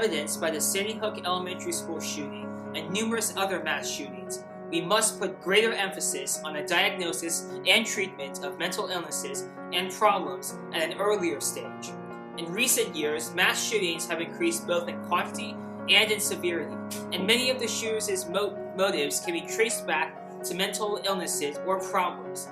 evidenced by the Sandy Hook Elementary School shooting and numerous other mass shootings, we must put greater emphasis on the diagnosis and treatment of mental illnesses and problems at an earlier stage. In recent years, mass shootings have increased both in quantity and in severity, and many of the shooters' motives can be traced back to mental illnesses or problems.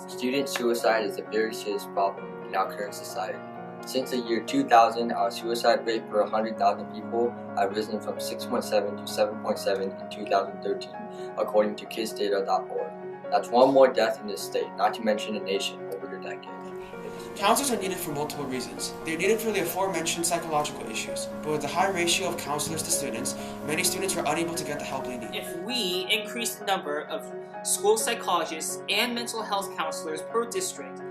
Student suicide is a very serious problem in our current society. Since the year 2000, our suicide rate per 100,000 people has risen from 6.7 to 7.7 in 2013, according to kidsdata.org. That's one more death in this state, not to mention the nation, over the decade. Counselors are needed for multiple reasons. They are needed for the aforementioned psychological issues, but with the high ratio of counselors to students, many students are unable to get the help they need. If we increase the number of school psychologists and mental health counselors per district,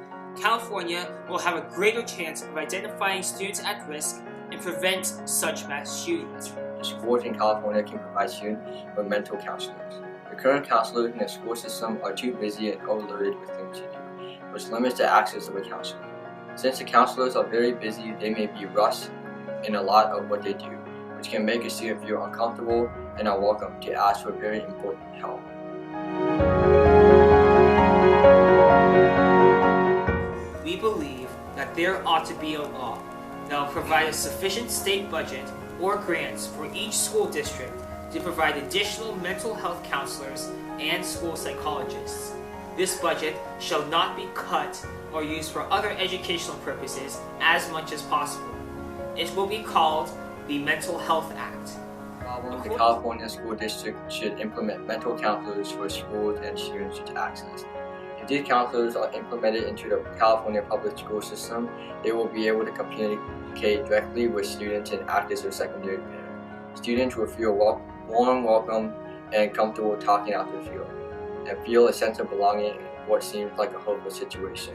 California will have a greater chance of identifying students at risk and prevent such mass shootings. Schools in California can provide students with mental counselors. The current counselors in the school system are too busy and overloaded with things to do, which limits the access of a counselor. Since the counselors are very busy, they may be rushed in a lot of what they do, which can make a student feel uncomfortable and unwelcome to ask for very important help. We believe that there ought to be a law that will provide a sufficient state budget or grants for each school district to provide additional mental health counselors and school psychologists. This budget shall not be cut or used for other educational purposes as much as possible. It will be called the Mental Health Act. The California School District should implement mental counselors for schools and students to access. If these counselors are implemented into the California public school system, they will be able to communicate directly with students and act as their secondary parent. Students will feel warm, welcome, and comfortable talking out their feelings, and feel a sense of belonging in what seems like a hopeless situation.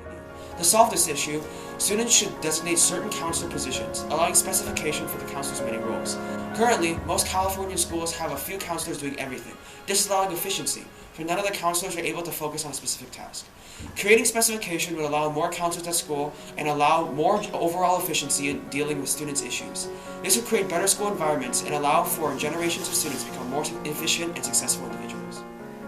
To solve this issue, students should designate certain counselor positions, allowing specification for the counselor's many roles. Currently, most California schools have a few counselors doing everything, disallowing efficiency, for none of the counselors are able to focus on a specific task. Creating specification would allow more counselors at school and allow more overall efficiency in dealing with students' issues. This would create better school environments and allow for generations of students to become more efficient and successful individuals.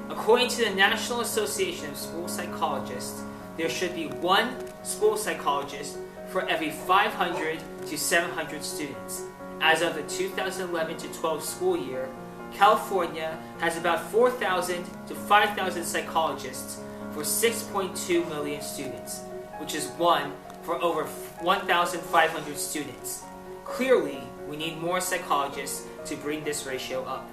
According to the National Association of School Psychologists, there should be one school psychologist for every 500 to 700 students. As of the 2011-12 school year, California has about 4,000 to 5,000 psychologists for 6.2 million students, which is one for over 1,500 students. Clearly, we need more psychologists to bring this ratio up.